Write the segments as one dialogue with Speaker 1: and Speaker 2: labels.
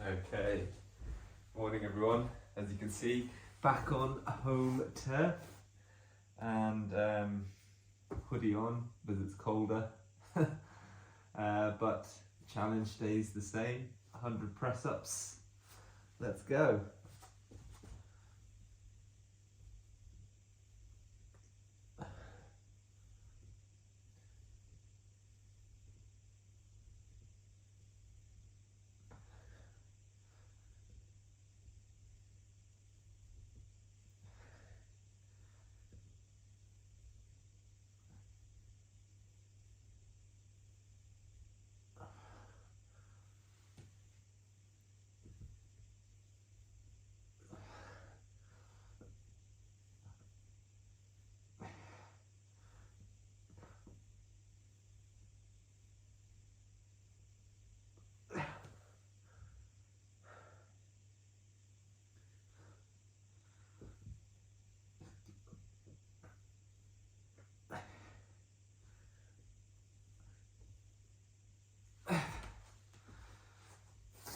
Speaker 1: Okay, morning everyone. As you can see, back on home turf and hoodie on because it's colder. But challenge stays the same, 100 press-ups. Let's go.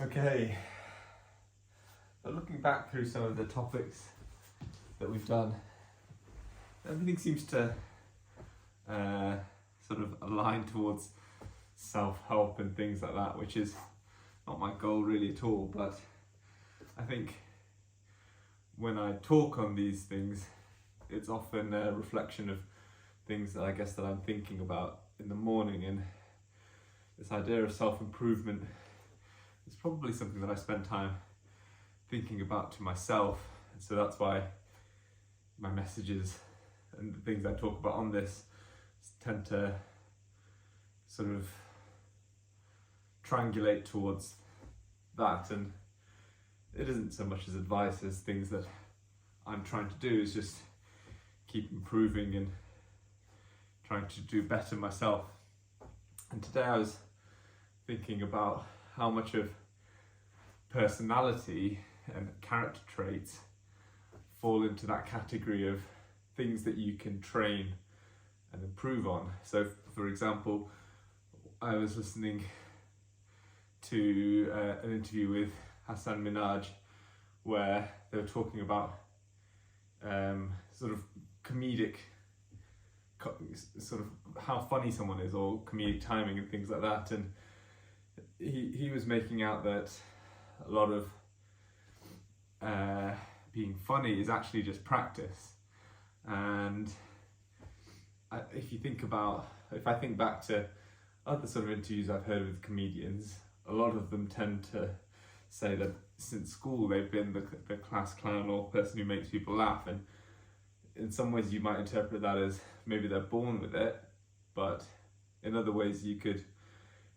Speaker 1: Okay, but looking back through some of the topics that we've done, everything seems to sort of align towards self-help and things like that, which is not my goal really at all. But I think when I talk on these things, it's often a reflection of things that I guess that I'm thinking about in the morning, and this idea of self-improvement is probably something that I spend time thinking about to myself, and so that's why my messages and the things I talk about on this tend to sort of triangulate towards that. And it isn't so much as advice as things that I'm trying to do is just keep improving and trying to do better myself. And today I was thinking about how much of personality and character traits fall into that category of things that you can train and improve on. So for example, I was listening to an interview with Hasan Minhaj where they were talking about sort of comedic, sort of how funny someone is, or comedic timing and things like that. And he was making out that a lot of being funny is actually just practice. And if I think back to other sort of interviews I've heard with comedians, a lot of them tend to say that since school they've been the class clown or person who makes people laugh, and in some ways you might interpret that as maybe they're born with it, but in other ways you could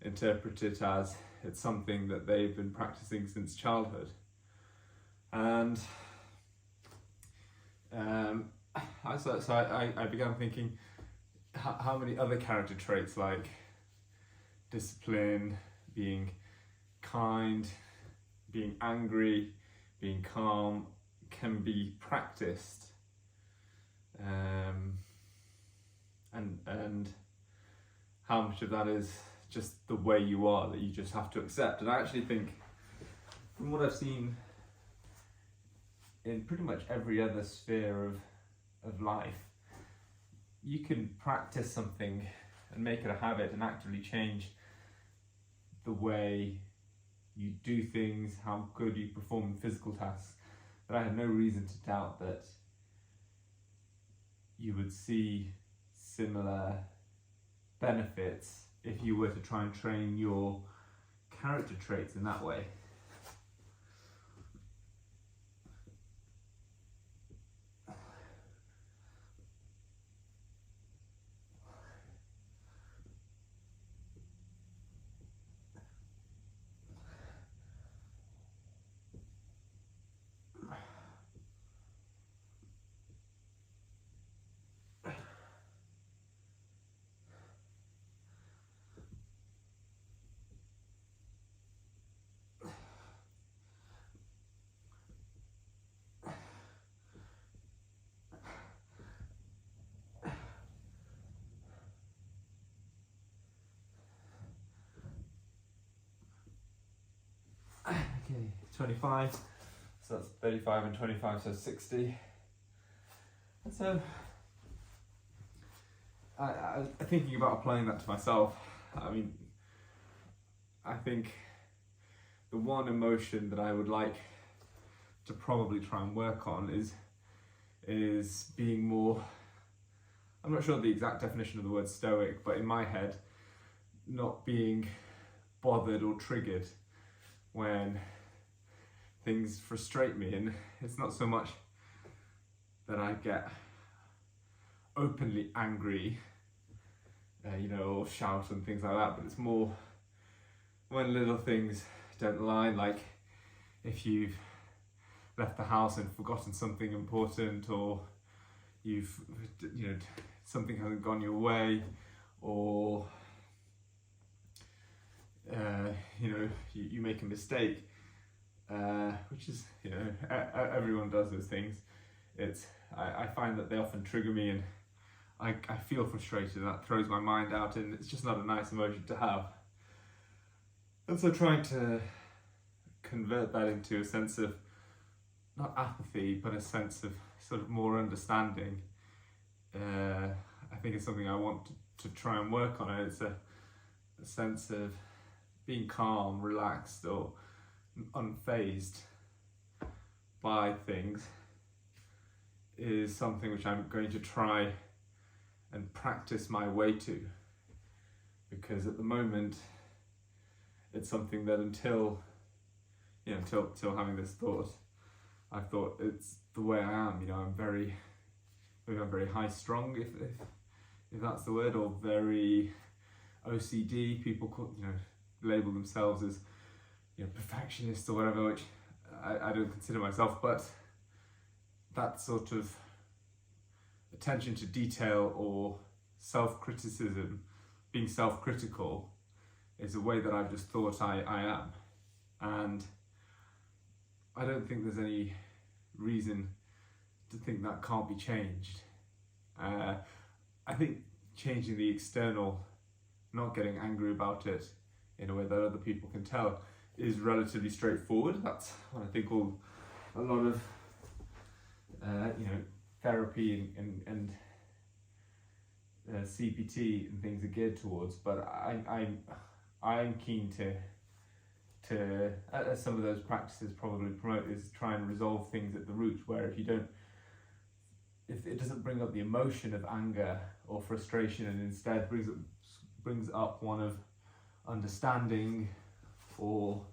Speaker 1: interpret it as it's something that they've been practicing since childhood. And I began thinking how many other character traits like discipline, being kind, being angry, being calm can be practiced, and how much of that is just the way you are, that you just have to accept. And I actually think, from what I've seen in pretty much every other sphere of life, you can practice something and make it a habit and actively change the way you do things, how good you perform in physical tasks. But I have no reason to doubt that you would see similar benefits if you were to try and train your character traits in that way. Okay, 25. So that's 35 and 25, so 60. And so I thinking about applying that to myself. I mean, I think the one emotion that I would like to probably try and work on is being more, I'm not sure the exact definition of the word stoic, but in my head, not being bothered or triggered when things frustrate me. And it's not so much that I get openly angry, or shout and things like that, but it's more when little things don't align, like if you've left the house and forgotten something important, or you've, something hasn't gone your way, or you make a mistake, which is, everyone does those things. I find that they often trigger me, and I feel frustrated, and that throws my mind out, and it's just not a nice emotion to have. And so trying to convert that into a sense of, not apathy, but a sense of sort of more understanding, I think it's something I want to try and work on. It's a sense of being calm, relaxed, or unfazed by things is something which I'm going to try and practice my way to, because at the moment it's something that until having this thought, I thought it's the way I am. I'm very high strung, if that's the word, or very OCD. People label themselves as perfectionists or whatever, which I don't consider myself, but that sort of attention to detail or self-criticism, being self-critical, is a way that I've just thought I am. And I don't think there's any reason to think that can't be changed. I think changing the external, not getting angry about it in a way that other people can tell, is relatively straightforward. That's what I think a lot of therapy and CPT and things are geared towards. But I'm keen to as some of those practices probably promote, is try and resolve things at the root, where if it doesn't bring up the emotion of anger or frustration, and instead brings up one of understanding or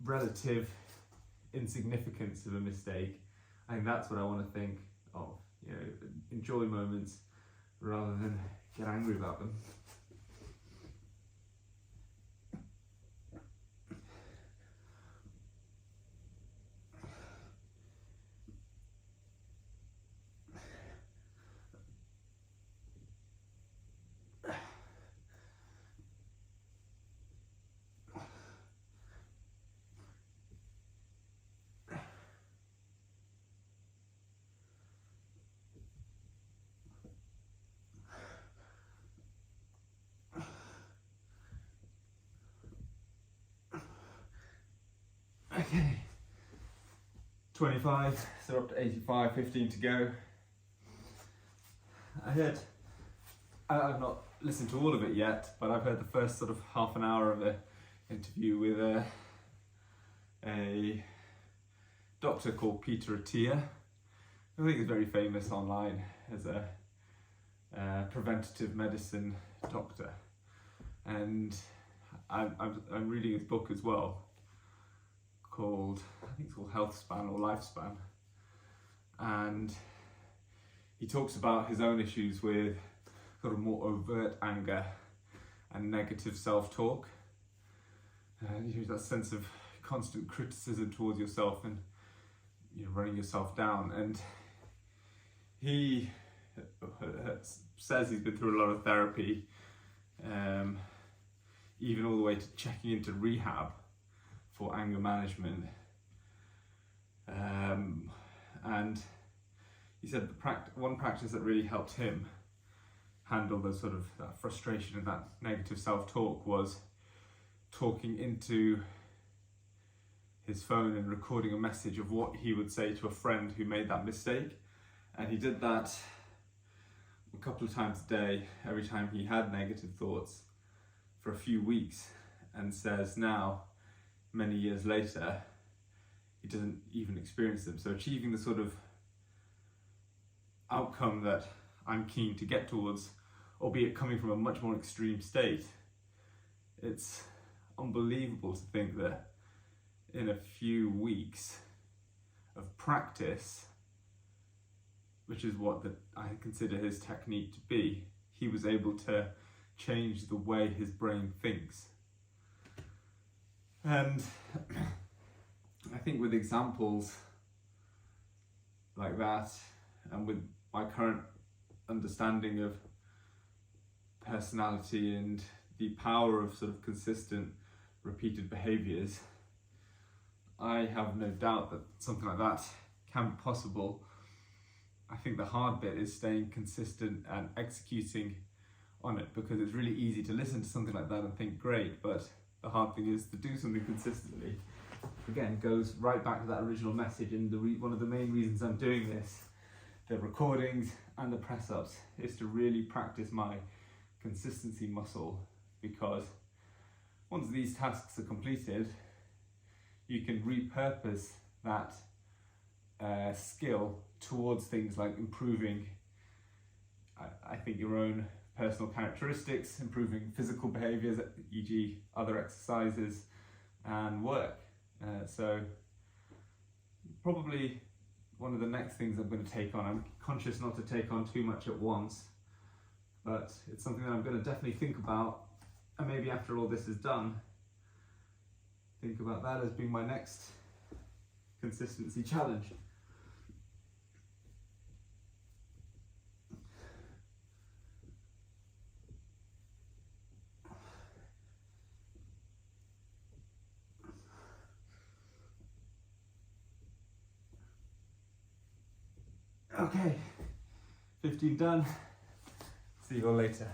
Speaker 1: relative insignificance of a mistake, I think that's what I want to think of. Enjoy moments rather than get angry about them. Okay, 25, so we're up to 85, 15 to go. I've not listened to all of it yet, but I've heard the first sort of half an hour of an interview with a doctor called Peter Attia. I think he's very famous online as a preventative medicine doctor, and I'm reading his book as well, called, I think it's called Health Span or Lifespan, and he talks about his own issues with sort of more overt anger and negative self-talk, that sense of constant criticism towards yourself and running yourself down. And he says he's been through a lot of therapy, even all the way to checking into rehab for anger management, and he said one practice that really helped him handle the sort of that frustration and that negative self-talk was talking into his phone and recording a message of what he would say to a friend who made that mistake. And he did that a couple of times a day, every time he had negative thoughts, for a few weeks, and says now, many years later, he doesn't even experience them. So achieving the sort of outcome that I'm keen to get towards, albeit coming from a much more extreme state, it's unbelievable to think that in a few weeks of practice, which is what I consider his technique to be, he was able to change the way his brain thinks. And I think with examples like that, and with my current understanding of personality and the power of sort of consistent, repeated behaviours, I have no doubt that something like that can be possible. I think the hard bit is staying consistent and executing on it, because it's really easy to listen to something like that and think great, but the hard thing is to do something consistently. Again, goes right back to that original message, and one of the main reasons I'm doing this, the recordings and the press-ups, is to really practice my consistency muscle, because once these tasks are completed, you can repurpose that skill towards things like improving, I think, your own personal characteristics, improving physical behaviours, e.g. other exercises, and work. So probably one of the next things I'm going to take on, I'm conscious not to take on too much at once, but it's something that I'm going to definitely think about, and maybe after all this is done, think about that as being my next consistency challenge. Okay, 15 done. See you all later.